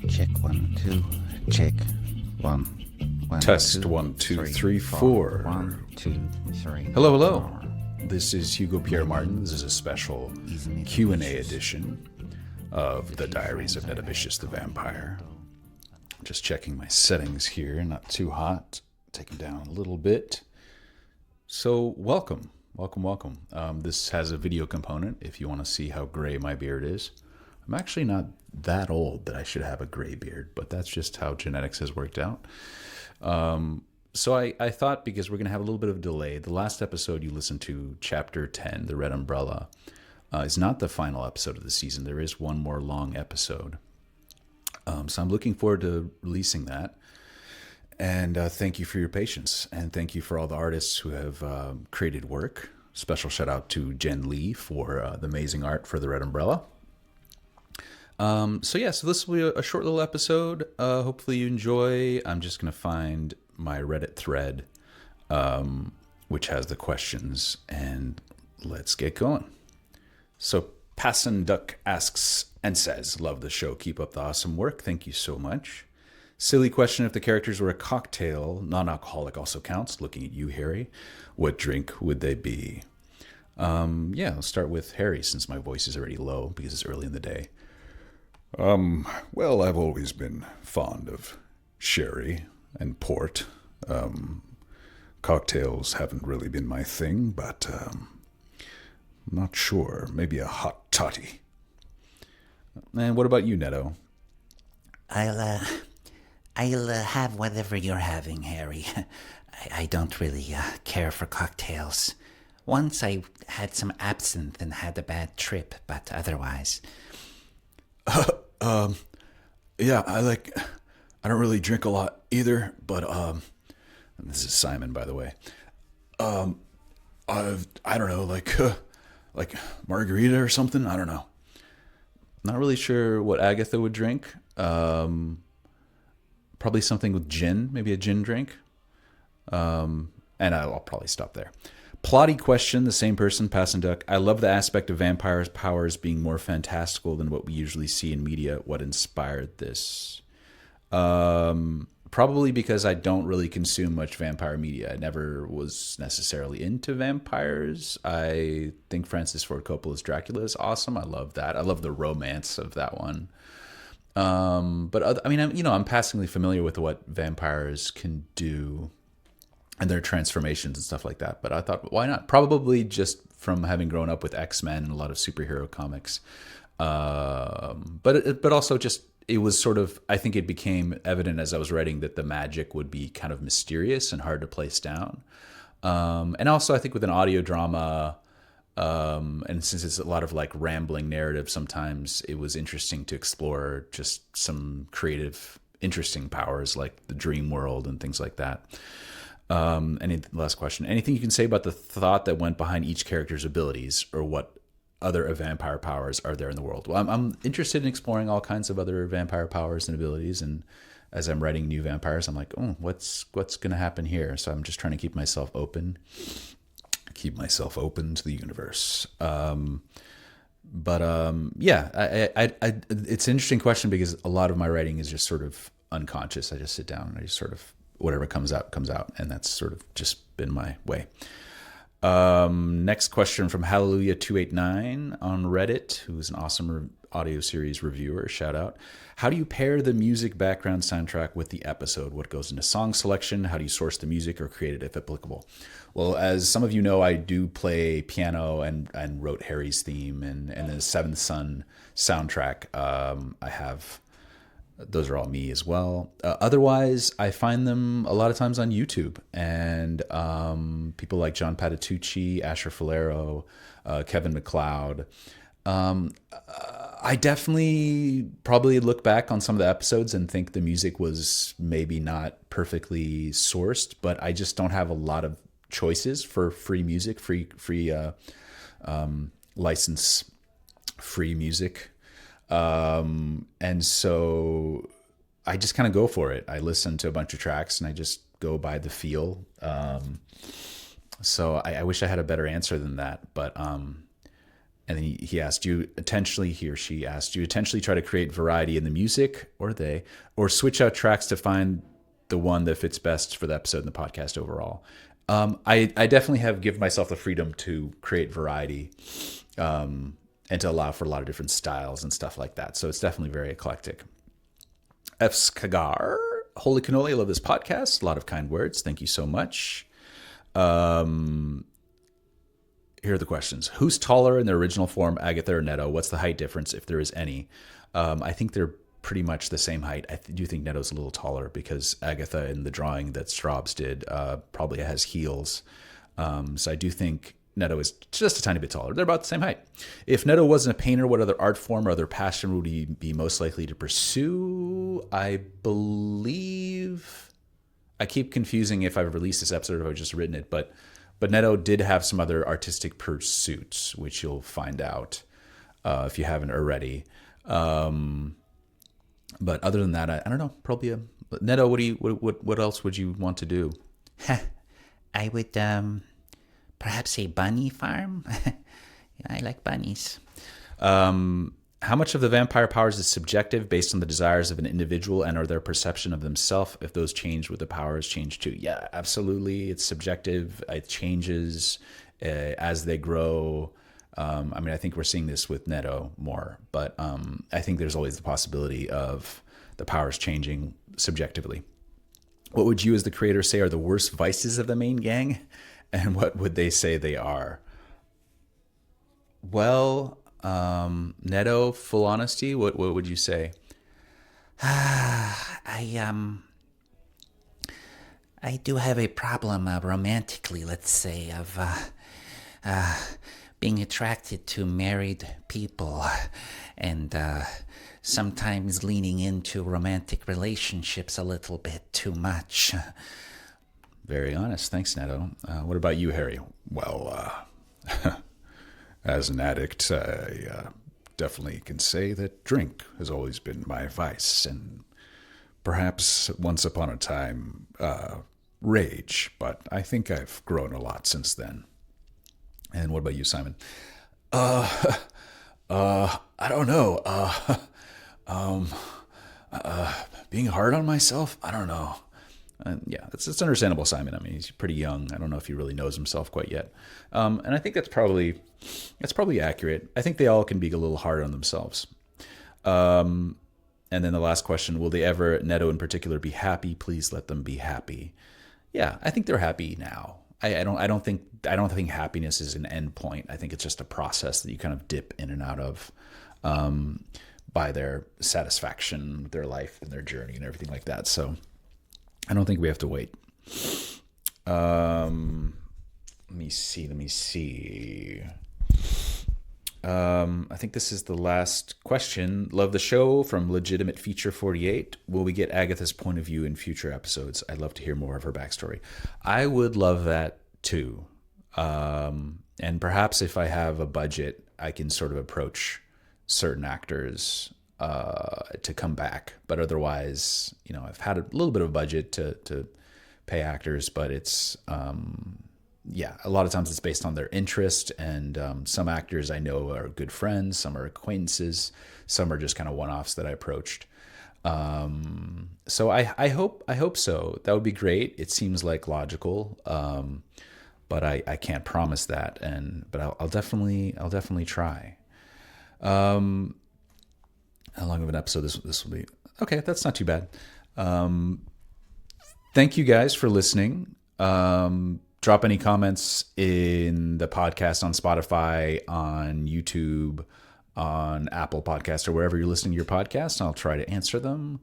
Check 1 2. Check 1 1 Test 2, 1 2 3 3 4. 1 2 3. Hello, hello. This is Hugo Pierre Martin. This is a special Q&A edition of the Diaries of Netovicius the Vampire. Just checking my settings here. Not too hot. Taking down a little bit. So welcome. This has a video component if you want to see how gray my beard is. I'm actually not that old that I should have a gray beard, but that's just how genetics has worked out. So I thought, because we're going to have a little bit of a delay, the last episode you listened to, Chapter 10, The Red Umbrella, is not the final episode of the season. There is one more long episode. So I'm looking forward to releasing that. And thank you for your patience. And thank you for all the artists who have created work. Special shout out to Jen Lee for the amazing art for The Red Umbrella. So this will be a short little episode. Hopefully you enjoy. I'm just going to find my Reddit thread, which has the questions, and let's get going. So Passan Duck asks and says, love the show. Keep up the awesome work. Thank you so much. Silly question: if the characters were a cocktail, non-alcoholic also counts. Looking at you, Harry. What drink would they be? I'll start with Harry, since my voice is already low because it's early in the day. Well, I've always been fond of sherry and port. Cocktails haven't really been my thing, but I'm not sure. Maybe a hot toddy. And what about you, Neto? I'll have whatever you're having, Harry. I don't really care for cocktails. Once I had some absinthe and had a bad trip, but otherwise. Yeah, I don't really drink a lot either, but This is Simon, by the way. I don't know, like margarita or something. I don't know. Not really sure what Agatha would drink. Probably something with gin, maybe a gin drink. And I'll probably stop there. Plotty question, the same person, Passan Duck. I love the aspect of vampires' powers being more fantastical than what we usually see in media. What inspired this? Probably because I don't really consume much vampire media. I never was necessarily into vampires. I think Francis Ford Coppola's Dracula is awesome. I love that. I love the romance of that one. I'm passingly familiar with what vampires can do and their transformations and stuff like that. But I thought, why not? Probably just from having grown up with X-Men and a lot of superhero comics. But also just, it was sort of, I think it became evident as I was writing that the magic would be kind of mysterious and hard to place down. And also I think with an audio drama, and since it's a lot of like rambling narrative, sometimes it was interesting to explore just some creative, interesting powers like the dream world and things like that. Last question. Anything you can say about the thought that went behind each character's abilities, or what other vampire powers are there in the world? Well, I'm interested in exploring all kinds of other vampire powers and abilities, and as I'm writing new vampires, I'm like, oh, what's going to happen here? So I'm just trying to keep myself open to the universe. It's an interesting question because a lot of my writing is just sort of unconscious. I just sit down and I just sort of, whatever comes out, and that's sort of just been my way. Next question from Hallelujah289 on Reddit, who's an awesome audio series reviewer. Shout out. How do you pair the music background soundtrack with the episode? What goes into song selection? How do you source the music or create it if applicable? Well, as some of you know, I do play piano and wrote Harry's theme and the Seventh Son soundtrack. I have... Those are all me as well. Otherwise, I find them a lot of times on YouTube, and people like John Patitucci, Asher Falero, Kevin MacLeod. I definitely probably look back on some of the episodes and think the music was maybe not perfectly sourced, but I just don't have a lot of choices for free music, license free music. And so I just kind of go for it. I listen to a bunch of tracks and I just go by the feel. So I wish I had a better answer than that, but And then he asked, he or she asked, do you intentionally try to create variety in the music, or switch out tracks to find the one that fits best for the episode and the podcast overall? I definitely have given myself the freedom to create variety, and to allow for a lot of different styles and stuff like that. So it's definitely very eclectic. F's Kagar, holy cannoli, I love this podcast. A lot of kind words. Thank you so much. Here are the questions. Who's taller in their original form, Agatha or Neto? What's the height difference, if there is any? I think they're pretty much the same height. I do think Neto's a little taller because Agatha in the drawing that Straubs did probably has heels. So I do think Neto is just a tiny bit taller. They're about the same height. If Neto wasn't a painter, what other art form or other passion would he be most likely to pursue? I believe... I keep confusing if I've released this episode or if I've just written it, but Neto did have some other artistic pursuits, which you'll find out if you haven't already. But other than that, I don't know. Probably Neto. What else would you want to do? I would perhaps a bunny farm. I like bunnies. How much of the vampire powers is subjective, based on the desires of an individual and or their perception of themselves? If those change, would the powers change too? Yeah, absolutely. It's subjective. It changes as they grow. I think we're seeing this with Neto more, but I think there's always the possibility of the powers changing subjectively. What would you as the creator say are the worst vices of the main gang? And what would they say they are? Well, Neto, full honesty, what would you say? I do have a problem romantically, let's say, of being attracted to married people and sometimes leaning into romantic relationships a little bit too much. Very honest. Thanks, Neto. What about you, Harry? Well, as an addict, I definitely can say that drink has always been my vice, and perhaps once upon a time, rage, but I think I've grown a lot since then. And what about you, Simon? I don't know. Being hard on myself? I don't know. Yeah, it's understandable, Simon. I mean, he's pretty young. I don't know if he really knows himself quite yet. And I think that's probably accurate. I think they all can be a little hard on themselves. And then the last question, will they ever, Neto in particular, be happy? Please let them be happy. Yeah, I think they're happy now. I don't think happiness is an end point. I think it's just a process that you kind of dip in and out of by their satisfaction with their life and their journey and everything like that. So I don't think we have to wait. Let me see. I think this is the last question. Love the show from Legitimate Feature 48. Will we get Agatha's point of view in future episodes? I'd love to hear more of her backstory. I would love that too. And perhaps if I have a budget, I can sort of approach certain actors to come back. But otherwise, I've had a little bit of a budget to pay actors, but it's a lot of times it's based on their interest, and some actors I know are good friends, some are acquaintances, some are just kind of one-offs that I approached. So I hope so. That would be great. It seems like logical, but I can't promise that. But I'll definitely try. How long of an episode this will be? Okay, that's not too bad. Thank you guys for listening. Drop any comments in the podcast on Spotify, on YouTube, on Apple Podcasts, or wherever you're listening to your podcast. I'll try to answer them.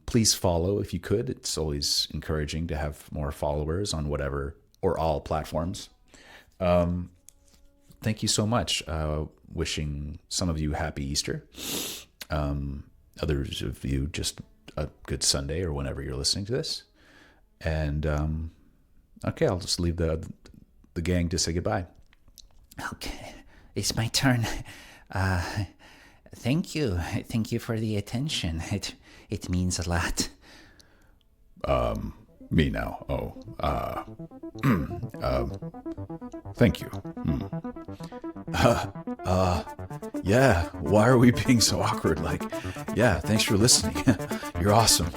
Please follow if you could. It's always encouraging to have more followers on whatever or all platforms. Thank you so much. Wishing some of you happy Easter. Others of you just a good Sunday or whenever you're listening to this. And okay, I'll just leave the gang to say goodbye. Okay, it's my turn. Thank you. Thank you for the attention. It means a lot. Me now. Oh, thank you. Yeah, why are we being so awkward? Like, yeah, thanks for listening. You're awesome.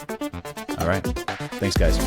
All right. Thanks, guys.